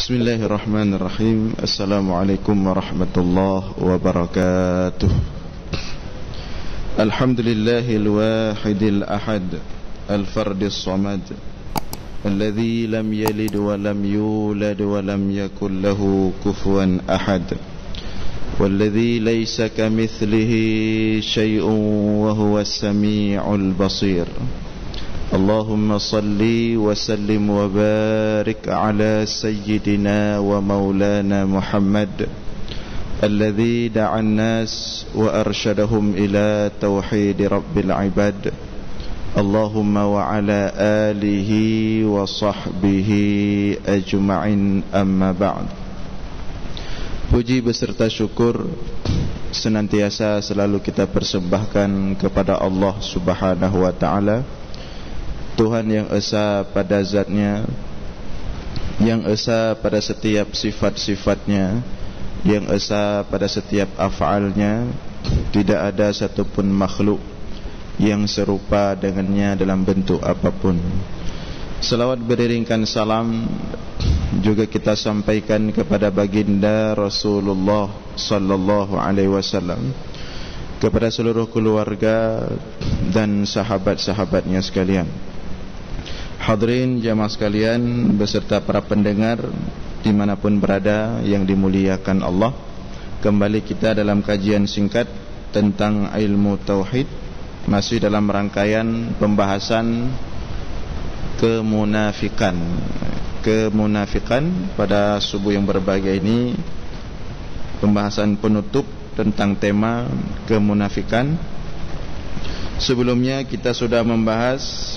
Bismillahirrahmanirrahim. Assalamualaikum warahmatullahi wabarakatuh. Alhamdulillahil wahidil ahad, al-fardis samad, alladzi lam yalid wa lam yulad wa lam yakul lahu kufuwan ahad, walladzi laysa kamithlihi syai'un wa huwas sami'ul basir. Allahumma salli wa sallim wa barik ala sayyidina wa maulana Muhammad alladhi da'a an-nas wa arsyadahum ila tauhid rabbil ibad. Allahumma wa ala alihi wa sahbihi ajma'in, amma ba'd. Puji beserta syukur senantiasa selalu kita persembahkan kepada Allah Subhanahu wa ta'ala, Tuhan yang esa pada zatnya, yang esa pada setiap sifat-sifatnya, yang esa pada setiap af'alnya. Tidak ada satupun makhluk yang serupa dengannya dalam bentuk apapun. Selawat beriringkan salam juga kita sampaikan kepada baginda Rasulullah sallallahu alaihi wasallam, kepada seluruh keluarga dan sahabat-sahabatnya sekalian. Hadirin jamaah sekalian beserta para pendengar dimanapun berada yang dimuliakan Allah, kembali kita dalam kajian singkat tentang ilmu tauhid, masih dalam rangkaian pembahasan kemunafikan. Kemunafikan pada subuh yang berbahagia ini, pembahasan penutup tentang tema kemunafikan. Sebelumnya kita sudah membahas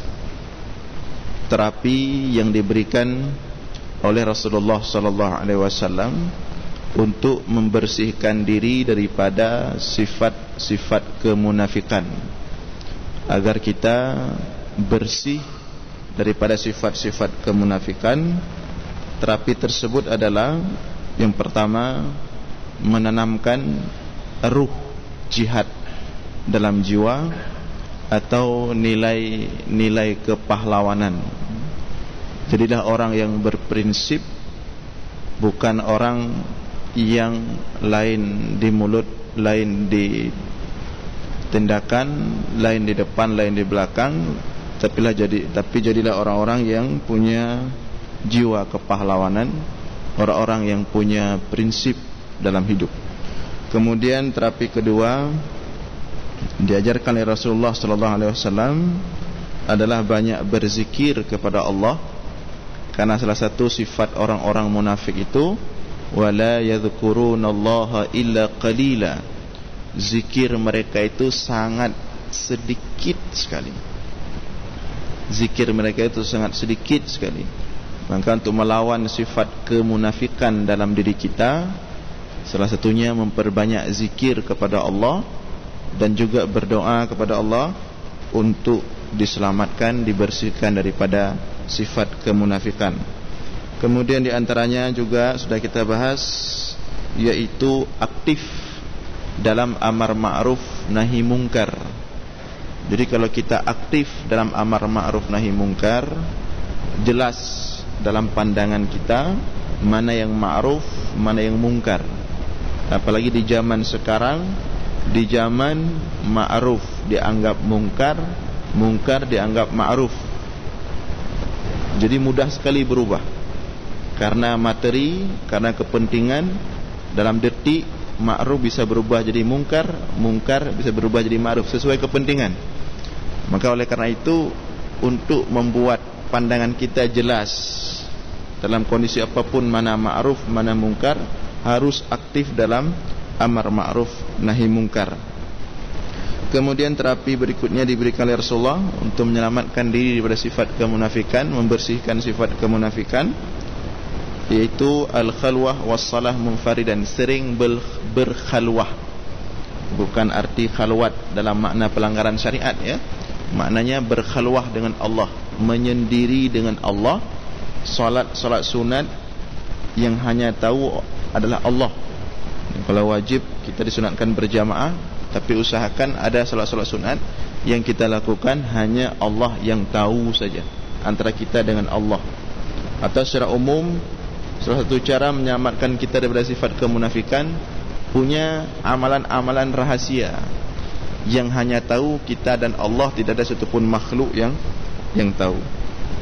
terapi yang diberikan oleh Rasulullah sallallahu alaihi wasallam untuk membersihkan diri daripada sifat-sifat kemunafikan, agar kita bersih daripada sifat-sifat kemunafikan. Terapi tersebut adalah yang pertama, menanamkan ruh jihad dalam jiwa atau nilai kepahlawanan. Jadilah orang yang berprinsip, bukan orang yang lain di mulut, lain di tindakan, lain di depan, lain di belakang, tapi jadilah orang-orang yang punya jiwa kepahlawanan, orang-orang yang punya prinsip dalam hidup. Kemudian terapi kedua diajarkan oleh Rasulullah sallallahu alaihi wasallam adalah banyak berzikir kepada Allah, karena salah satu sifat orang-orang munafik itu wala yadhkurunallaha illa qalila. Zikir mereka itu sangat sedikit sekali. Zikir mereka itu sangat sedikit sekali. Maka untuk melawan sifat kemunafikan dalam diri kita, salah satunya memperbanyak zikir kepada Allah dan juga berdoa kepada Allah untuk diselamatkan, dibersihkan daripada sifat kemunafikan. Kemudian diantaranya juga sudah kita bahas, yaitu aktif dalam amar ma'ruf nahi mungkar. Jadi kalau kita aktif dalam amar ma'ruf nahi mungkar, jelas dalam pandangan kita mana yang ma'ruf, mana yang mungkar. Apalagi di zaman sekarang, di zaman ma'ruf dianggap mungkar, mungkar dianggap ma'ruf. Jadi mudah sekali berubah karena materi, karena kepentingan. Dalam detik ma'ruf bisa berubah jadi mungkar, mungkar bisa berubah jadi ma'ruf sesuai kepentingan. Maka oleh karena itu, untuk membuat pandangan kita jelas dalam kondisi apapun mana ma'ruf, mana mungkar, harus aktif dalam amar ma'ruf nahi mungkar. Kemudian terapi berikutnya diberikan oleh Rasulullah untuk menyelamatkan diri daripada sifat kemunafikan, membersihkan sifat kemunafikan, yaitu al-khalwah was-salah munfaridan, sering berkhalwah. Bukan arti khalwat dalam makna pelanggaran syariat, ya. Maknanya berkhalwah dengan Allah, menyendiri dengan Allah. Salat sunat yang hanya tahu adalah Allah. Kalau wajib kita disunatkan berjamaah, tapi usahakan ada salat-salat sunat yang kita lakukan hanya Allah yang tahu saja, antara kita dengan Allah. Atau secara umum salah satu cara menyelamatkan kita daripada sifat kemunafikan, punya amalan-amalan rahasia yang hanya tahu kita dan Allah, tidak ada satupun makhluk yang tahu.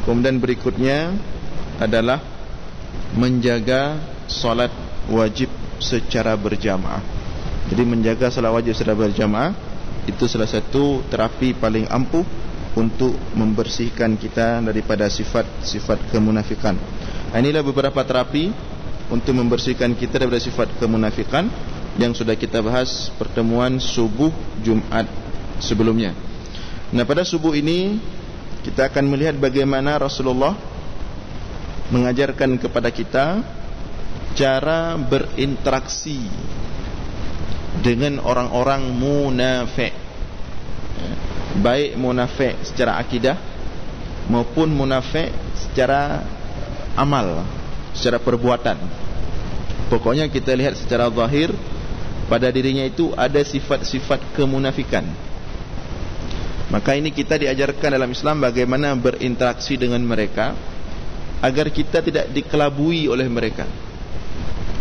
Kemudian berikutnya adalah menjaga solat wajib secara berjamaah. Jadi menjaga solat wajib secara berjamaah itu salah satu terapi paling ampuh untuk membersihkan kita daripada sifat-sifat kemunafikan. Inilah beberapa terapi untuk membersihkan kita daripada sifat kemunafikan yang sudah kita bahas pertemuan subuh Jumat sebelumnya. Nah, pada subuh ini kita akan melihat bagaimana Rasulullah mengajarkan kepada kita cara berinteraksi dengan orang-orang munafik, baik munafik secara akidah maupun munafik secara amal, secara perbuatan. Pokoknya kita lihat secara zahir pada dirinya itu ada sifat-sifat kemunafikan. Maka ini kita diajarkan dalam Islam bagaimana berinteraksi dengan mereka agar kita tidak dikelabui oleh mereka,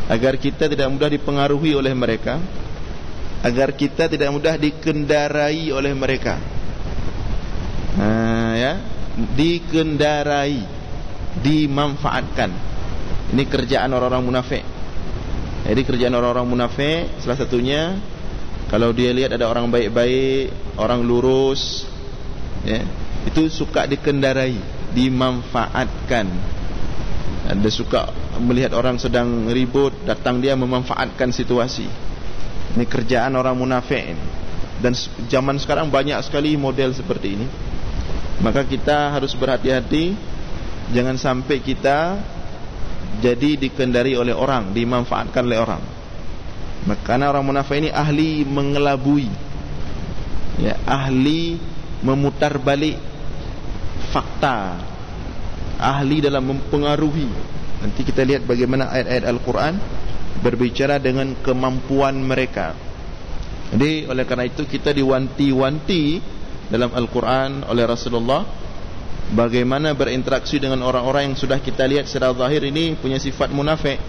agar kita tidak mudah dipengaruhi oleh mereka, agar kita tidak mudah dikendarai oleh mereka. Dikendarai, dimanfaatkan. Ini kerjaan orang-orang munafik. Jadi kerjaan orang-orang munafik salah satunya, kalau dia lihat ada orang baik-baik, orang lurus, itu suka dikendarai, dimanfaatkan. Dia suka melihat orang sedang ribut, datang dia memanfaatkan situasi. Ini kerjaan orang munafik ini. Dan zaman sekarang banyak sekali model seperti ini. Maka kita harus berhati-hati, jangan sampai kita jadi dikendari oleh orang, dimanfaatkan oleh orang. Karena orang munafik ini ahli mengelabui, ahli memutar balik fakta, ahli dalam mempengaruhi. Nanti kita lihat bagaimana ayat-ayat Al-Quran berbicara dengan kemampuan mereka. Jadi oleh karena itu kita diwanti-wanti dalam Al-Quran oleh Rasulullah bagaimana berinteraksi dengan orang-orang yang sudah kita lihat secara zahir ini punya sifat munafik.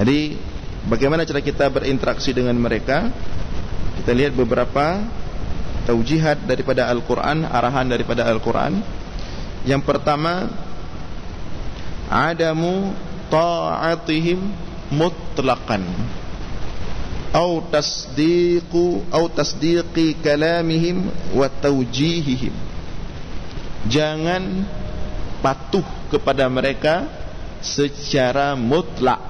Jadi bagaimana cara kita berinteraksi dengan mereka? Kita lihat beberapa taujihat daripada Al-Quran, arahan daripada Al-Quran. Yang pertama, adamu ta'atihim mutlaqan au tasdiqi kalamihim wa taujihihim. Jangan patuh kepada mereka secara mutlak.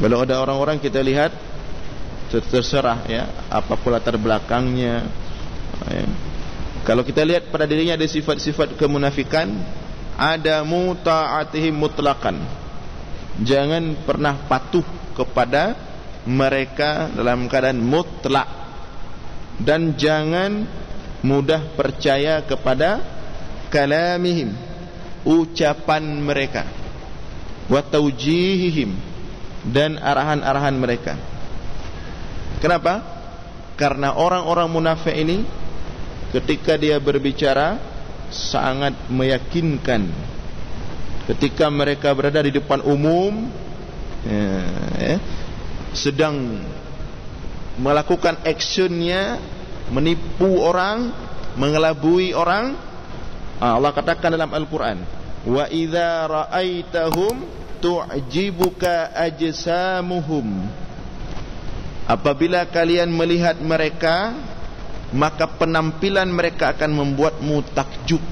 Kalau ada orang-orang kita lihat terserah apapun latar belakangnya, kalau kita lihat pada dirinya ada sifat-sifat kemunafikan, adamu ta'atihim mutlaqan. Jangan pernah patuh kepada mereka dalam keadaan mutlak, dan jangan mudah percaya kepada kalamihim, ucapan mereka, wa taujihihim, dan arahan-arahan mereka. Kenapa? Karena orang-orang munafik ini ketika dia berbicara sangat meyakinkan. Ketika mereka berada di depan umum, sedang melakukan actionnya, menipu orang, mengelabui orang, Allah katakan dalam Al-Quran, wa idza ra'aitahum tu'jibuka ajsamuhum. Apabila kalian melihat mereka, maka penampilan mereka akan membuatmu takjub.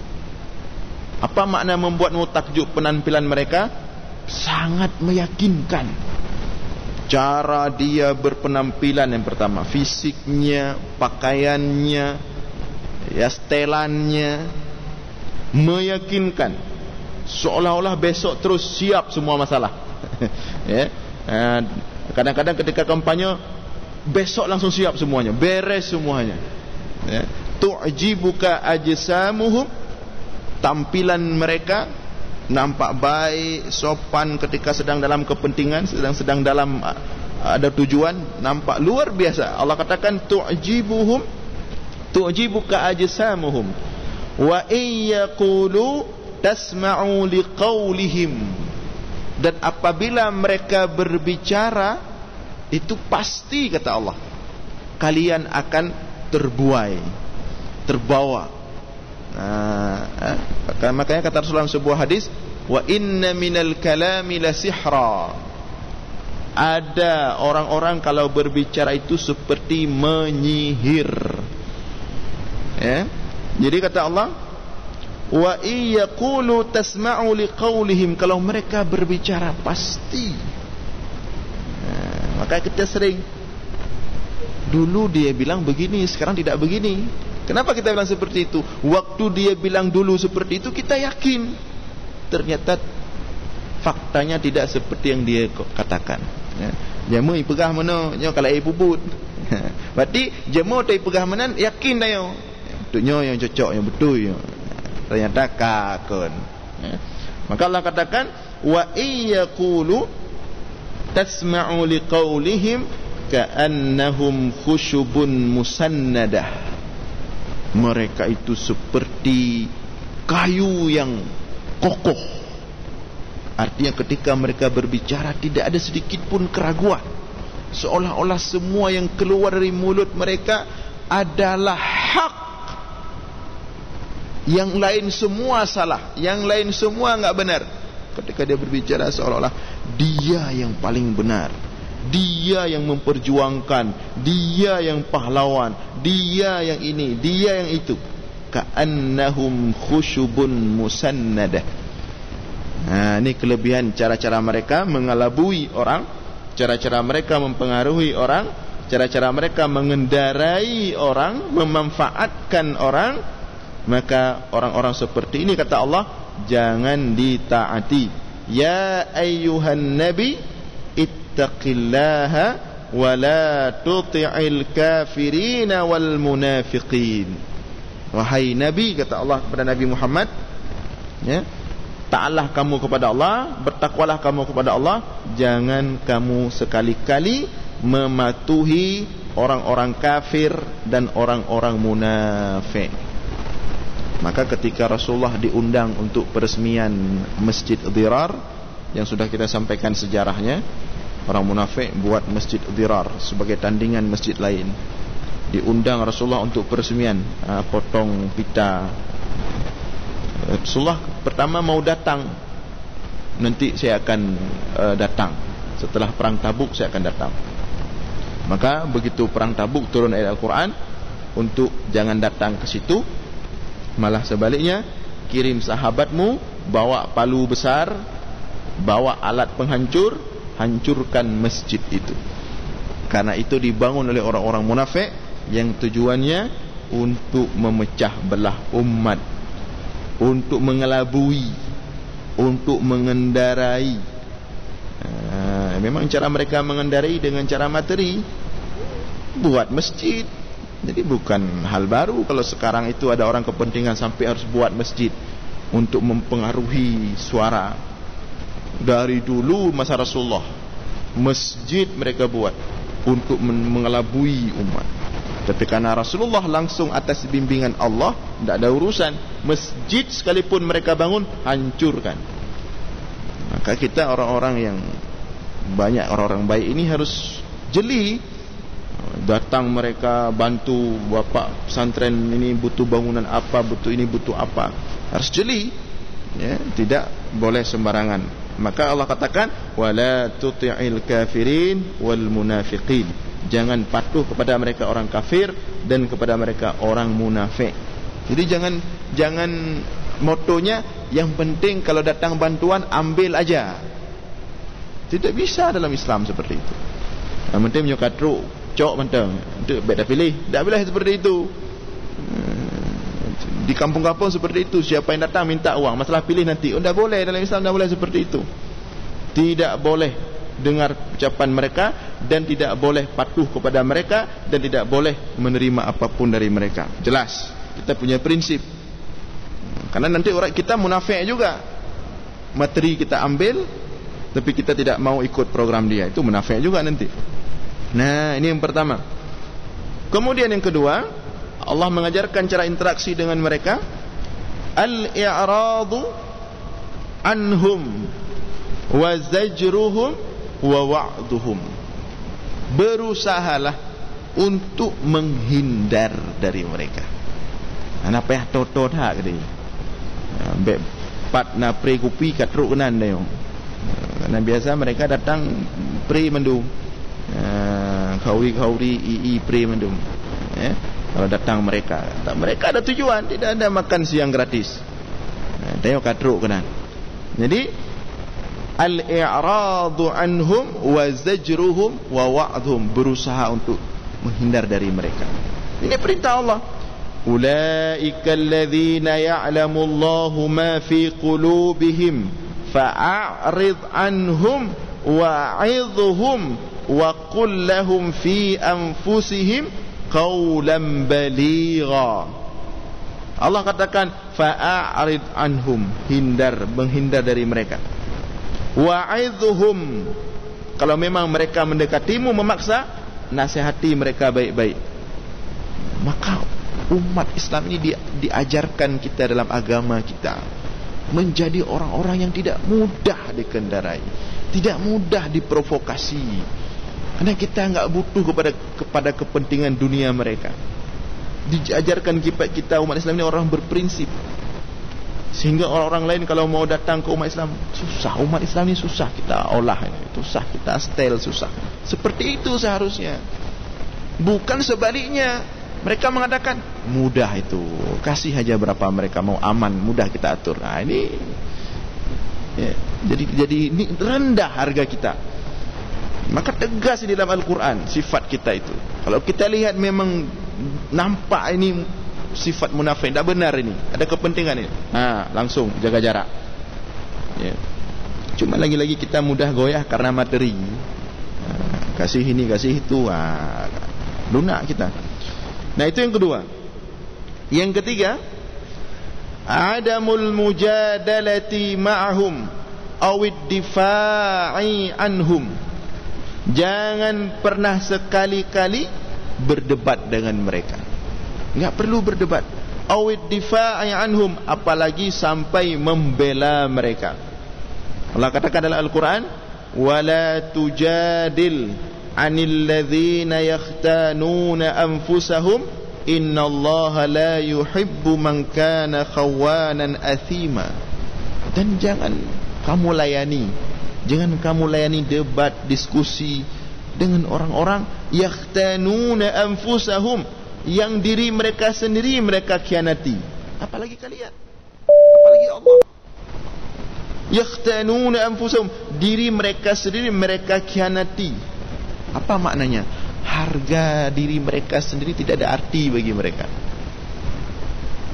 Apa makna membuatmu takjub? Penampilan mereka sangat meyakinkan. Cara dia berpenampilan yang pertama, fisiknya, pakaiannya, setelannya, meyakinkan, seolah-olah besok terus siap semua masalah. Kadang-kadang ketika kampanye, besok langsung siap semuanya, beres semuanya. Tu'jibuka ajsamuhum, tampilan mereka nampak baik, sopan ketika sedang dalam kepentingan, sedang dalam ada tujuan, nampak luar biasa. Allah katakan tu'jibuka ajsamuhum wa iyaqulu tasma'u liqaulihim, dan apabila mereka berbicara itu pasti, kata Allah, kalian akan terbawa. Makanya kata Rasulullah dalam sebuah hadis, wa inna minal kalami la sihra, ada orang-orang kalau berbicara itu seperti menyihir. Jadi kata Allah, wa iyaqulu tasma'u liqaulihim, kalau mereka berbicara pasti. Maka kita sering, dulu dia bilang begini, sekarang tidak begini. Kenapa kita bilang seperti itu? Waktu dia bilang dulu seperti itu, kita yakin. Ternyata faktanya tidak seperti yang dia katakan. Jemu ipegah mana nyo kalau air puput. Berarti jemu tu ipegah mana yakin dah yo. Betulnya yang cocok, yang betul yo. Ternyata kakon. Maka Allah katakan, wa iyaqulu tasma'u liqaulihim ka'annahum khushubun musannadah. Mereka itu seperti kayu yang kokoh. Artinya ketika mereka berbicara tidak ada sedikit pun keraguan. Seolah-olah semua yang keluar dari mulut mereka adalah hak. Yang lain semua salah, yang lain semua enggak benar. Ketika dia berbicara seolah-olah dia yang paling benar, dia yang memperjuangkan, dia yang pahlawan, dia yang ini, dia yang itu. Ka'annahum khushubun musannadah. Ini kelebihan cara-cara mereka mengelabui orang, cara-cara mereka mempengaruhi orang, cara-cara mereka mengendarai orang, memanfaatkan orang. Maka orang-orang seperti ini, kata Allah, jangan ditaati. Ya ayyuhan nabi ittaqillaha wa la tuti'il kafirina wal munafiqin. Wahai Nabi, kata Allah kepada Nabi Muhammad, taatlah kamu kepada Allah, bertakwalah kamu kepada Allah, jangan kamu sekali-kali mematuhi orang-orang kafir dan orang-orang munafik. Maka ketika Rasulullah diundang untuk peresmian Masjid Dhirar, yang sudah kita sampaikan sejarahnya, orang munafik buat Masjid Dhirar sebagai tandingan masjid lain. Diundang Rasulullah untuk peresmian, potong pita. Rasulullah pertama mau datang, nanti saya akan datang, setelah perang Tabuk saya akan datang. Maka begitu perang Tabuk turun ayat Al-Quran untuk jangan datang ke situ, malah sebaliknya, kirim sahabatmu, bawa palu besar, bawa alat penghancur, hancurkan masjid itu. Karena itu dibangun oleh orang-orang munafik yang tujuannya untuk memecah belah umat, untuk mengelabui, untuk mengendarai. Memang cara mereka mengendarai dengan cara materi, buat masjid. Jadi bukan hal baru kalau sekarang itu ada orang kepentingan sampai harus buat masjid untuk mempengaruhi suara. Dari dulu masa Rasulullah, masjid mereka buat untuk mengelabui umat. Tapi karena Rasulullah langsung atas bimbingan Allah, tidak ada urusan. Masjid sekalipun mereka bangun, hancurkan. Maka kita orang-orang yang banyak, orang-orang baik ini harus jeli. Datang mereka bantu, bapak pesantren ini butuh bangunan apa, butuh ini, butuh apa, harus jeli, tidak boleh sembarangan. Maka Allah katakan, wala tuti'il kafirin wal munafiqin, jangan patuh kepada mereka orang kafir dan kepada mereka orang munafik. Jadi jangan motonya yang penting kalau datang bantuan ambil aja. Tidak bisa dalam Islam seperti itu. Yang penting menyokatru cok mentang untuk baik dah pilih. Tak boleh seperti itu. Di kampung-kampung seperti itu, siapa yang datang minta uang, masalah pilih nanti. Tak boleh dalam Islam, tak boleh seperti itu. Tidak boleh dengar ucapan mereka, dan tidak boleh patuh kepada mereka, dan tidak boleh menerima apapun dari mereka. Jelas, kita punya prinsip. Karena nanti orang kita munafik juga. Materi kita ambil, tapi kita tidak mau ikut program dia, itu munafik juga nanti. Nah, ini yang pertama. Kemudian yang kedua, Allah mengajarkan cara interaksi dengan mereka. Al-i'radu anhum wa zajruhum wa wa'duhum. Berusahalah untuk menghindar dari mereka. Ana payah toto dak dia. Ambek pat na pre kopi kat ruk kenan dia. Karena biasa mereka datang pre mendung. Khauri ii pre mendung. Kalau datang mereka ada tujuan, tidak ada makan siang gratis. Tengok kat ruk kenan. Jadi al-i'radu anhum wa zajruhum wa wa'dhum, berusaha untuk menghindar dari mereka. Ini perintah Allah. Ulaika alladhina ya'lamu Allahu ma fi qulubihim fa'arid anhum wa'idhhum wa qul lahum fi anfusihim qawlan baligha. Allah katakan fa'arid anhum, menghindar dari mereka. Wa'idhhum, kalau memang mereka mendekatimu memaksa, nasihati mereka baik-baik. Maka umat Islam ini diajarkan kita dalam agama kita menjadi orang-orang yang tidak mudah dikendarai, tidak mudah diprovokasi, karena kita enggak butuh kepada kepentingan dunia mereka. Diajarkan kita umat Islam ini orang berprinsip, sehingga orang-orang lain kalau mau datang ke umat Islam susah. Umat Islam ini susah kita olah, susah kita setel, susah. Seperti itu seharusnya, bukan sebaliknya. Mereka mengatakan mudah itu, kasih aja berapa mereka mau, aman, mudah kita atur. Nah ini ya, jadi ini rendah harga kita. Maka tegas di dalam Al-Quran sifat kita itu. Kalau kita lihat memang nampak ini sifat munafik, tak benar ini, ada kepentingan ini, langsung jaga jarak ya. Cuma lagi-lagi kita mudah goyah karena materi, kasih ini kasih itu, lunak kita. Nah itu yang kedua. Yang ketiga, adamul mujadalati ma'ahum awid difa'i anhum. Jangan pernah sekali-kali berdebat dengan mereka. Enggak perlu berdebat. Awid difa'i anhum, apalagi sampai membela mereka. Allah katakan dalam Al-Quran, wala tujadil 'anil ladzina yakhtanuna anfusahum innallaha la yuhibbu man kana khawanan athima. Dan jangan kamu layani debat, diskusi dengan orang-orang yakhtanuna anfusahum, yang diri mereka sendiri mereka khianati. Apalagi kalian, apalagi Allah. Yakhtanuna anfusahum, diri mereka sendiri mereka khianati. Apa maknanya? Harga diri mereka sendiri tidak ada arti bagi mereka.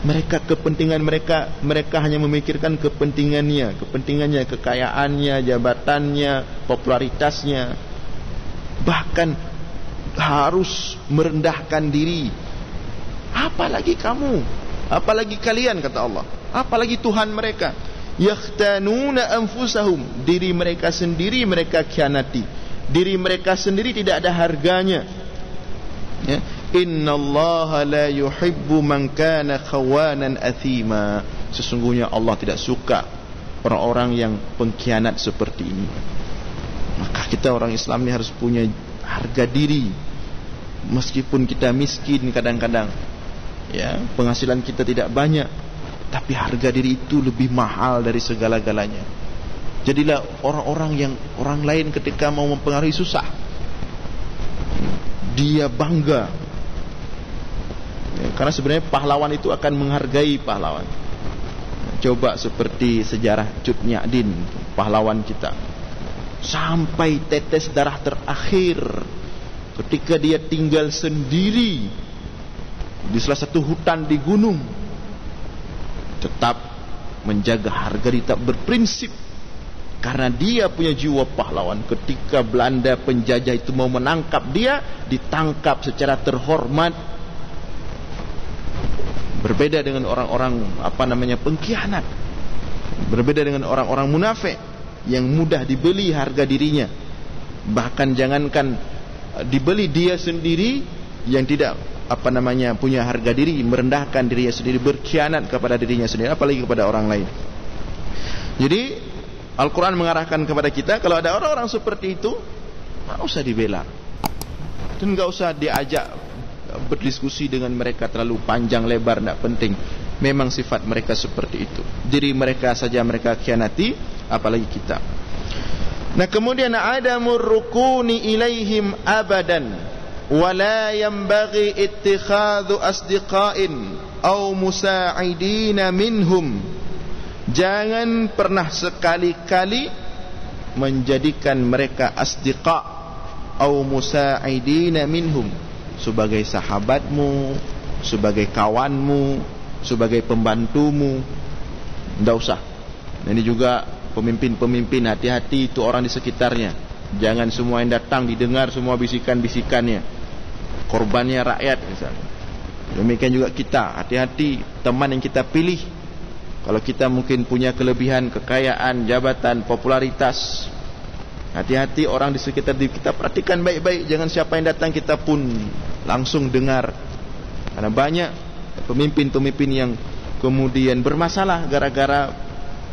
Mereka kepentingan mereka hanya memikirkan kepentingannya, kekayaannya, jabatannya, popularitasnya. Bahkan harus merendahkan diri. Apalagi kamu, apalagi kalian, kata Allah, apalagi Tuhan mereka. Yakhtanuna anfusahum, diri mereka sendiri mereka khianati. Diri mereka sendiri tidak ada harganya ya. Innallaha la yuhibbu man kana khawanan athima. Sesungguhnya Allah tidak suka orang-orang yang pengkhianat seperti ini. Maka kita orang Islam ini harus punya harga diri. Meskipun kita miskin kadang-kadang ya, penghasilan kita tidak banyak, tapi harga diri itu lebih mahal dari segala-galanya. Jadilah orang-orang yang orang lain ketika mau mempengaruhi susah, dia bangga ya, karena sebenarnya pahlawan itu akan menghargai pahlawan. Coba seperti sejarah Cut Nyak Dien, pahlawan kita, sampai tetes darah terakhir ketika dia tinggal sendiri di salah satu hutan di gunung, tetap menjaga harga diri, tetap berprinsip. Karena dia punya jiwa pahlawan. Ketika Belanda penjajah itu mau menangkap dia, ditangkap secara terhormat. Berbeda dengan orang-orang pengkhianat, berbeda dengan orang-orang munafik yang mudah dibeli harga dirinya. Bahkan jangankan dibeli, dia sendiri yang tidak punya harga diri, merendahkan dirinya sendiri, berkhianat kepada dirinya sendiri, apalagi kepada orang lain. Jadi Al-Quran mengarahkan kepada kita, kalau ada orang-orang seperti itu, tak usah dibela dan tak usah diajak berdiskusi dengan mereka terlalu panjang lebar, tak penting. Memang sifat mereka seperti itu. Diri mereka saja mereka khianati, apalagi kita. Nah, kemudian adamur rukuni ilaihim abadan wala yanbaghi ittikhadhu asdiqain aw musa'idina minhum. Jangan pernah sekali-kali menjadikan mereka asdiqa aw musa'idina minhum, sebagai sahabatmu, sebagai kawanmu, sebagai pembantumu. Tidak usah. Ini juga pemimpin-pemimpin, hati-hati itu orang di sekitarnya. Jangan semua yang datang didengar semua bisikan-bisikannya, korbannya rakyat misalnya. Demikian juga kita, hati-hati teman yang kita pilih. Kalau kita mungkin punya kelebihan, kekayaan, jabatan, popularitas, hati-hati orang di sekitar kita, perhatikan baik-baik. Jangan siapa yang datang kita pun langsung dengar. Karena banyak pemimpin-pemimpin yang kemudian bermasalah gara-gara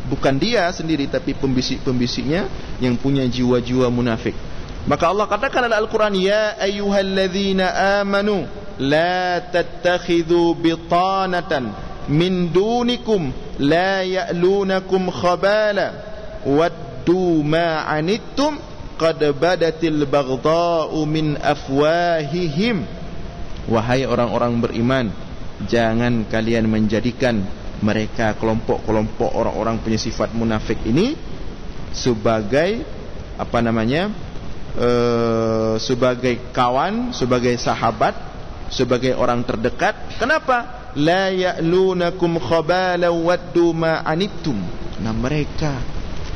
bukan dia sendiri, tapi pembisik-pembisiknya yang punya jiwa-jiwa munafik. Maka Allah katakan dalam Al-Quran, ya ayyuhalladzina amanu la tattakhidhu bitanatan min dunikum la ya'lunakum khabala waddu ma anittum qad badatil baghdha'u min afwahihim. Wahai orang-orang beriman, jangan kalian menjadikan mereka, kelompok-kelompok orang-orang punya sifat munafik ini, sebagai sebagai kawan, sebagai sahabat, sebagai orang terdekat. Kenapa? La ya'lunakum khabala waddu ma anittum. Karena mereka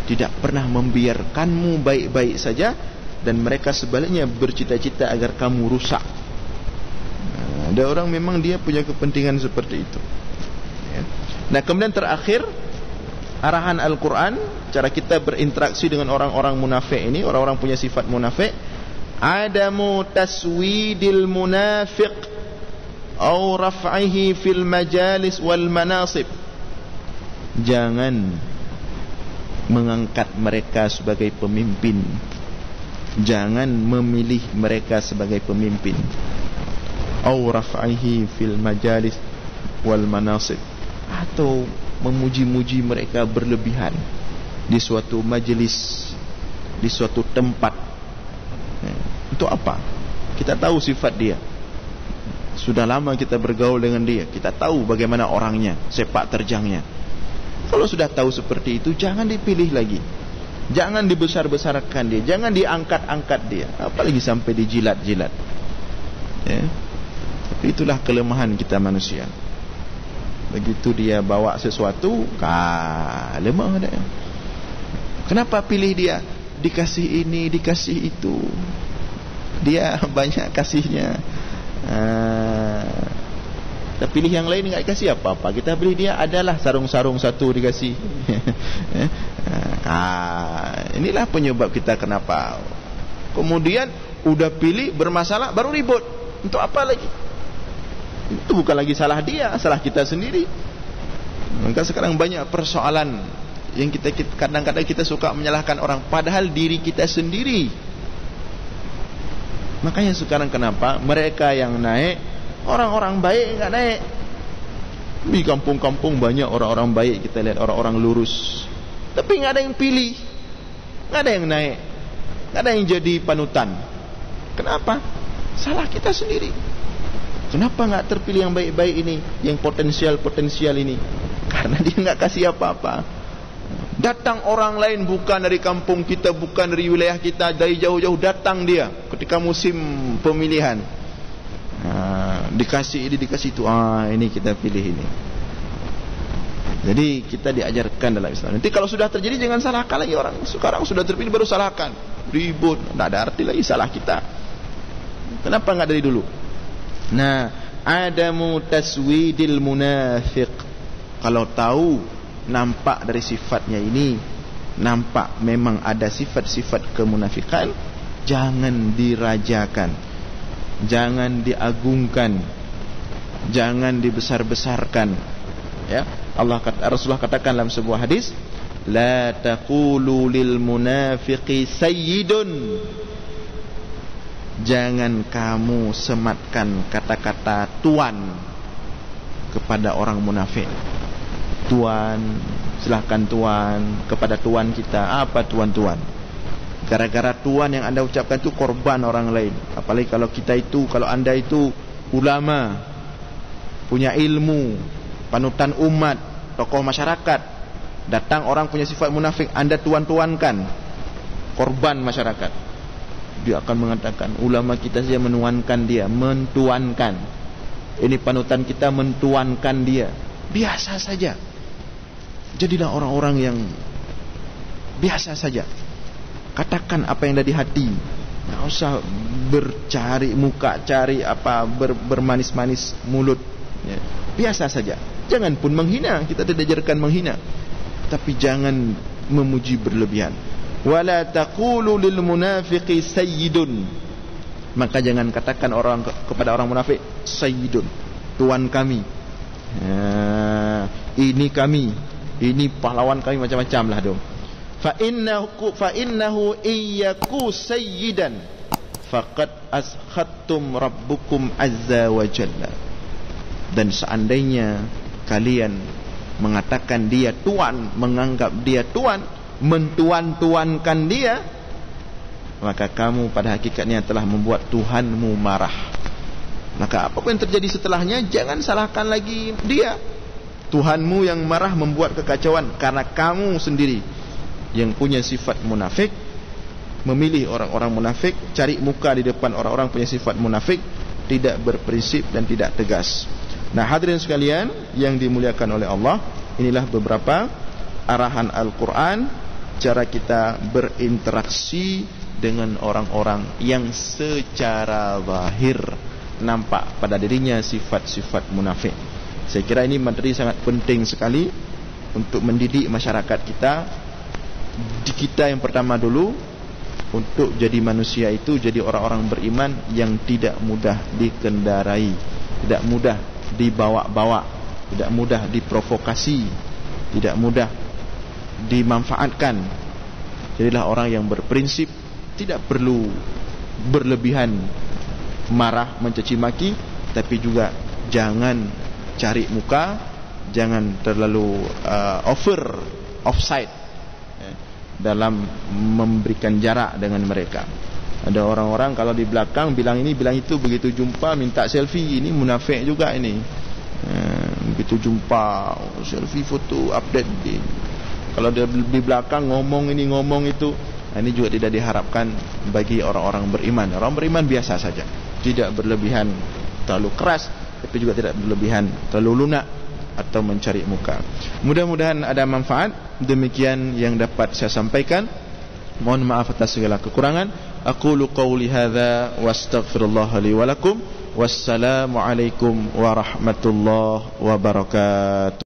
tidak pernah membiarkanmu baik-baik saja, dan mereka sebaliknya bercita-cita agar kamu rusak. Ada orang memang dia punya kepentingan seperti itu, ya. Nah, kemudian terakhir, arahan Al-Quran, cara kita berinteraksi dengan orang-orang munafik ini, orang-orang punya sifat munafik. Adamu taswidil munafiq au raf'ihi fil majalis wal manasib. Jangan mengangkat mereka sebagai pemimpin, jangan memilih mereka sebagai pemimpin. Au raf'ihi fil majalis wal manasib, atau memuji-muji mereka berlebihan di suatu majelis, di suatu tempat. Untuk apa? Kita tahu sifat dia, sudah lama kita bergaul dengan dia, kita tahu bagaimana orangnya, sepak terjangnya. Kalau sudah tahu seperti itu, jangan dipilih lagi, jangan dibesar-besarkan dia, jangan diangkat-angkat dia, apalagi sampai dijilat-jilat, ya. Tapi itulah kelemahan kita manusia. Begitu dia bawa sesuatu, lemah dia. Kenapa pilih dia? Dikasih ini, dikasih itu, dia banyak kasihnya. Kita pilih yang lain enggak dikasih apa-apa. Kita pilih dia adalah sarung-sarung satu dikasih. Inilah penyebab kita kenapa. Kemudian udah pilih bermasalah baru ribut. Untuk apa lagi? Itu bukan lagi salah dia, salah kita sendiri. Maka sekarang banyak persoalan yang kita kadang-kadang kita suka menyalahkan orang, padahal diri kita sendiri. Makanya sekarang kenapa mereka yang naik, orang-orang baik enggak naik. Di kampung-kampung banyak orang-orang baik, kita lihat orang-orang lurus, tapi enggak ada yang pilih, enggak ada yang naik, enggak ada yang jadi panutan. Kenapa? Salah kita sendiri. Kenapa enggak terpilih yang baik-baik ini, yang potensial-potensial ini? Karena dia enggak kasih apa-apa. Datang orang lain bukan dari kampung kita, bukan dari wilayah kita, dari jauh-jauh datang dia ketika musim pemilihan. Dikasih ini, dikasih itu. Ini kita pilih ini. Jadi kita diajarkan dalam Islam. Nanti kalau sudah terjadi jangan salahkan lagi orang. Sekarang sudah terpilih baru salahkan, ribut, tidak ada arti lagi salah kita. Kenapa enggak dari dulu? Nah, adamu taswidil munafiq. Kalau tahu, nampak dari sifatnya ini, nampak memang ada sifat-sifat kemunafikan, jangan dirajakan, jangan diagungkan, jangan dibesar-besarkan. Ya, Rasulullah katakan dalam sebuah hadis, la taqulu lil munafiqi sayyidun. Jangan kamu sematkan kata-kata tuan kepada orang munafik. Tuan, silahkan tuan, kepada tuan kita. Apa tuan-tuan? Gara-gara tuan yang anda ucapkan itu korban orang lain. Apalagi kalau kita itu, kalau anda itu ulama, punya ilmu, panutan umat, tokoh masyarakat, datang orang punya sifat munafik, anda tuan-tuankan, korban masyarakat. Dia akan mengatakan, ulama kita saja menuankan dia, mentuankan. Ini panutan kita mentuankan dia. Biasa saja. Jadilah orang-orang yang biasa saja. Katakan apa yang ada di hati. Tidak usah bercari muka, cari apa, bermanis-manis mulut. Ya. Biasa saja. Jangan pun menghina. Kita tidak diajarkan menghina. Tapi jangan memuji berlebihan. Wala taqulu lil munafiqi sayyidun. Maka jangan katakan kepada orang munafik sayyidun, tuan kami. Ini kami, ini pahlawan kami, macam-macam lah dong. Fa innahu iyyaku sayyidan faqad askhattum rabbukum azza wa jalla. Dan seandainya kalian mengatakan dia tuan, menganggap dia tuan, mentuan-tuankan dia, maka kamu pada hakikatnya telah membuat Tuhanmu marah. Maka apapun yang terjadi setelahnya, jangan salahkan lagi dia. Tuhanmu yang marah membuat kekacauan karena kamu sendiri yang punya sifat munafik, memilih orang-orang munafik, cari muka di depan orang-orang punya sifat munafik, tidak berprinsip dan tidak tegas. Nah, hadirin sekalian yang dimuliakan oleh Allah, inilah beberapa arahan Al-Quran, cara kita berinteraksi dengan orang-orang yang secara zahir nampak pada dirinya sifat-sifat munafik. Saya kira ini materi sangat penting sekali untuk mendidik masyarakat kita. Di kita yang pertama dulu, untuk jadi manusia itu jadi orang-orang beriman yang tidak mudah dikendarai, tidak mudah dibawa-bawa, tidak mudah diprovokasi, tidak mudah dimanfaatkan. Jadilah orang yang berprinsip, tidak perlu berlebihan marah, mencaci maki, tapi juga jangan cari muka, jangan terlalu offside dalam memberikan jarak dengan mereka. Ada orang-orang kalau di belakang bilang ini bilang itu, begitu jumpa minta selfie. Ini munafik juga ini. Begitu jumpa selfie, foto, update di. Kalau dia di belakang ngomong ini ngomong itu, ini juga tidak diharapkan bagi orang-orang beriman. Orang beriman biasa saja, tidak berlebihan terlalu keras, tapi juga tidak berlebihan terlalu lunak atau mencari muka. Mudah-mudahan ada manfaat. Demikian yang dapat saya sampaikan. Mohon maaf atas segala kekurangan. Aqulu qawli hadza wastaghfirullah li wa lakum. Wassalamu alaikum warahmatullahi wabarakatuh.